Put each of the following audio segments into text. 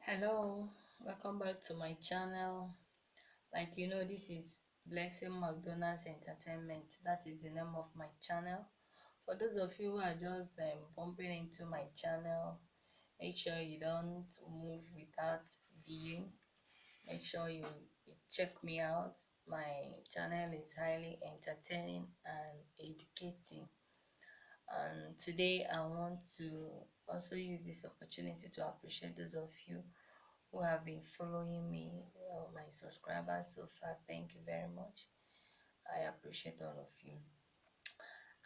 Hello, welcome back to my channel. Like this is Blessing McDonald's Entertainment. That is the name of my channel. For those of you who are just bumping into my channel, make sure you don't move without viewing. Make sure you check me out. My channel is highly entertaining and educating. And today I want to also use this opportunity to appreciate those of you who have been following me, my subscribers so far. Thank you very much. I appreciate all of you.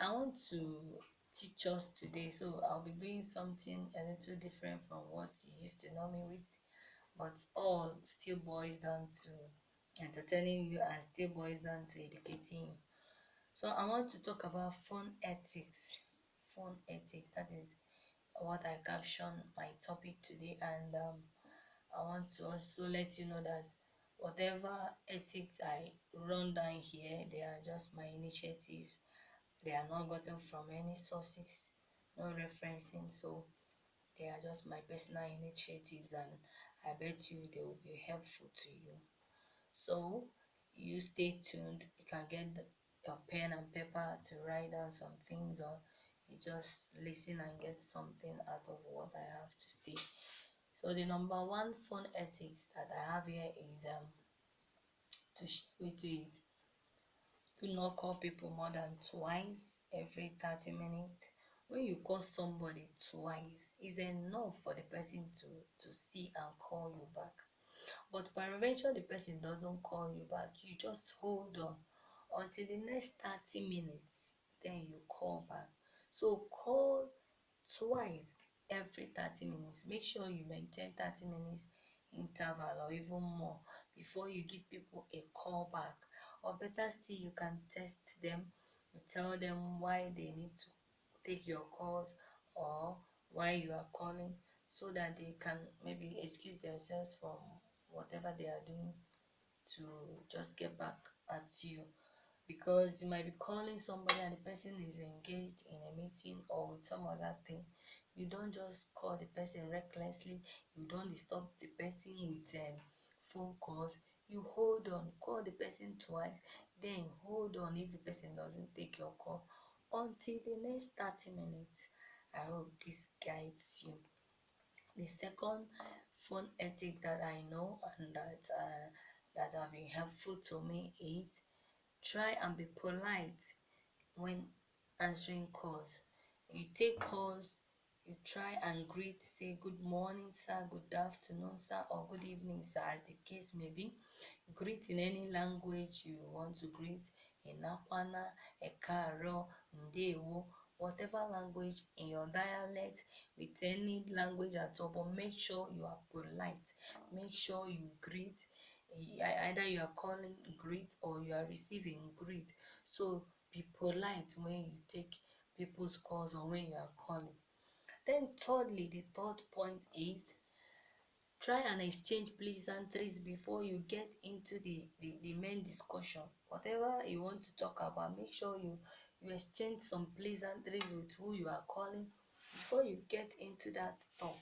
I want to teach us today, so I'll be doing something a little different from what you used to know me with, but all still boils down to entertaining you and still boils down to educating you. So I want to talk about phone ethics. Phone ethics, that is what I caption my topic today, and I want to also let you know that whatever ethics I run down here, they are just my initiatives. They are not gotten from any sources, no referencing. So they are just my personal initiatives, and I bet you they will be helpful to you. So you stay tuned. You can get your pen and paper to write down some things, or you just listen and get something out of what I have to say. So the number one phone ethics that I have here is to share with you is do not call people more than twice every 30 minutes. When you call somebody twice, it's enough for the person to see and call you back. But peradventure the person doesn't call you back, you just hold on until the next 30 minutes, then you call back. So call twice every 30 minutes. Make sure you maintain 30 minutes interval or even more before you give people a call back. Or better still, you can text them, you tell them why they need to take your calls or why you are calling, so that they can maybe excuse themselves from whatever they are doing to just get back at you. Because you might be calling somebody and the person is engaged in a meeting or with some other thing. You don't just call the person recklessly. You don't disturb the person with phone calls. You hold on, call the person twice, then hold on if the person doesn't take your call until the next 30 minutes. I hope this guides you. The second phone ethic that I know and that have been helpful to me is try and be polite when answering calls. You take calls, you try and greet, say good morning, sir, good afternoon, sir, or good evening, sir, as the case may be. Greet in any language you want to greet, in Nakwana, Ekaro, Ndewo, whatever language in your dialect, with any language at all, but make sure you are polite. Make sure you greet. Either you are calling greet or you are receiving greet. So be polite when you take people's calls or when you are calling. Then thirdly, the third point is try and exchange pleasantries before you get into the main discussion. Whatever you want to talk about, make sure you exchange some pleasantries with who you are calling before you get into that talk.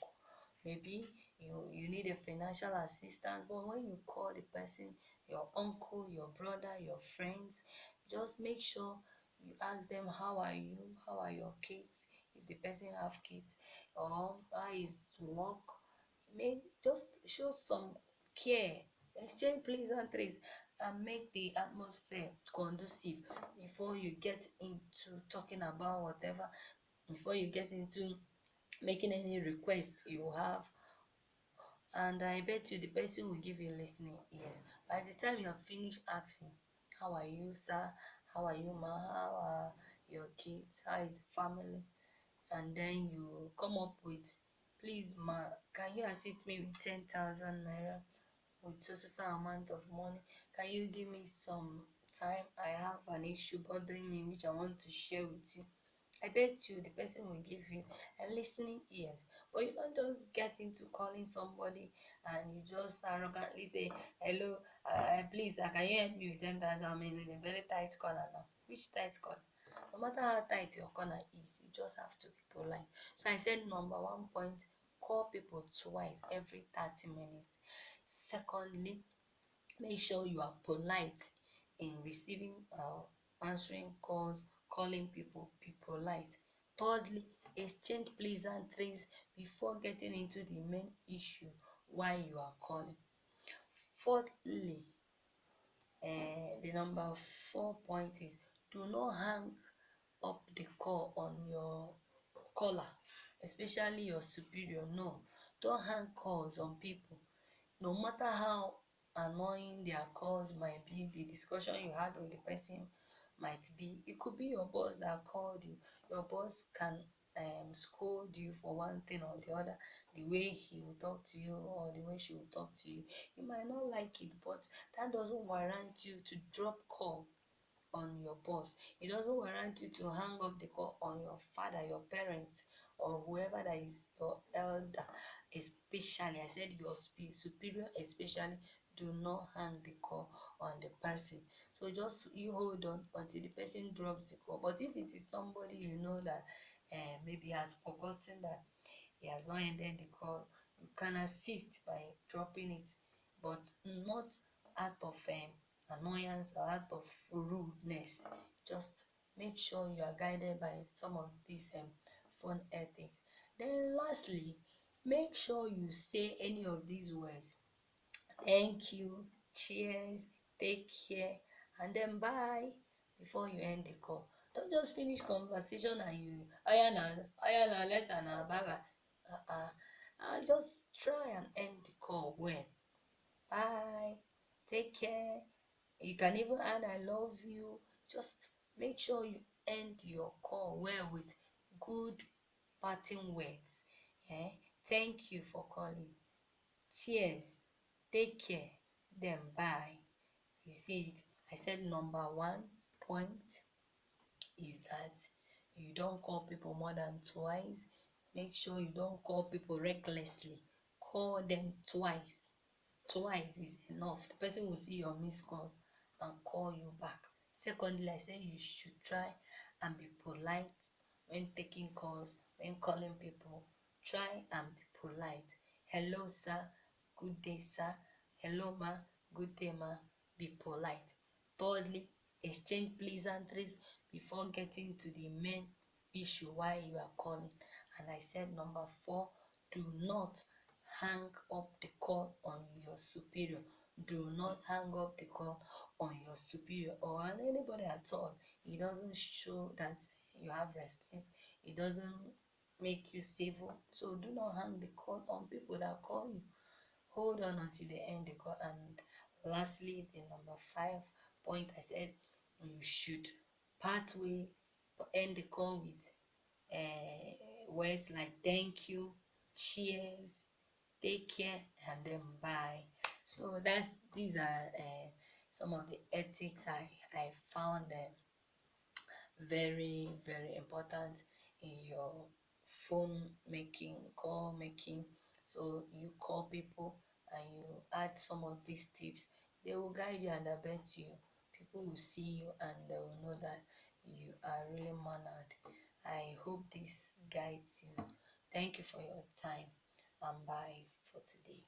Maybe you need a financial assistance, but when you call the person, your uncle, your brother, your friends, just make sure you ask them how are you, how are your kids, if the person have kids, or how is work. Make just show some care, exchange pleasantries, and make the atmosphere conducive before you get into talking about whatever, before you get into making any requests you have. And I bet you the person will give you listening ears. By the time you have finished asking, how are you, sir? How are you, ma? How are your kids? How is the family? And then you come up with, please, ma, can you assist me with 10,000 naira, with so amount of money? Can you give me some time? I have an issue bothering me which I want to share with you. I bet you the person will give you a listening ears. But you don't just get into calling somebody and you just arrogantly say, hello, please, can you help me with 10,000? I'm in a very tight corner now. Which tight corner? No matter how tight your corner is, you just have to be polite. So I said number one point, call people twice every 30 minutes. Secondly, make sure you are polite in receiving answering calls, calling people. Be polite. Thirdly, exchange pleasantries before getting into the main issue while you are calling. Fourthly, the number 4 point is do not hang up the call on your caller, especially your superior. No, don't hang calls on people. No matter how annoying their calls might be, the discussion you had with the person might be. It could be your boss that called you. Your boss can scold you for one thing or the other, the way he will talk to you or the way she will talk to you. You might not like it, but that doesn't warrant you to drop call on your boss. It doesn't warrant you to hang up the call on your father, your parents, or whoever that is your elder. Especially, I said your superior, especially, do not hang the call on the person. So just you hold on until the person drops the call. But if it is somebody you know that maybe has forgotten that he has not ended the call, you can assist by dropping it, but not out of annoyance or out of rudeness. Just make sure you are guided by some of these phone ethics. Then lastly, make sure you say any of these words: thank you, cheers, take care, and then bye before you end the call. Don't just finish conversation and you ayana later na bye bye. Just try and end the call well. Bye, take care. You can even add I love you. Just make sure you end your call well with good parting words. Eh? Thank you for calling. Cheers. Take care. Then bye. You see it. I said number 1 point is that you don't call people more than twice. Make sure you don't call people recklessly. Call them twice. Twice is enough. The person will see your missed calls and call you back. Secondly, I said you should try and be polite when taking calls, when calling people. Try and be polite. Hello, sir. Good day, sir. Hello, ma. Good day, ma. Be polite. Thirdly, exchange pleasantries before getting to the main issue while you are calling. And I said number 4, do not hang up the call on your superior. Do not hang up the call on your superior or on anybody at all. It doesn't show that you have respect. It doesn't make you civil. So do not hang the call on people that call you. Hold on until they end the call. And lastly, the number 5 point, I said you should part way or end the call with words like thank you, cheers, take care, and then bye. So that these are some of the ethics I found very important in your phone making, call making. So you call people and you add some of these tips, they will guide you, and I bet you people will see you and they will know that you are really mannered. I hope this guides you. Thank you for your time, and bye for today.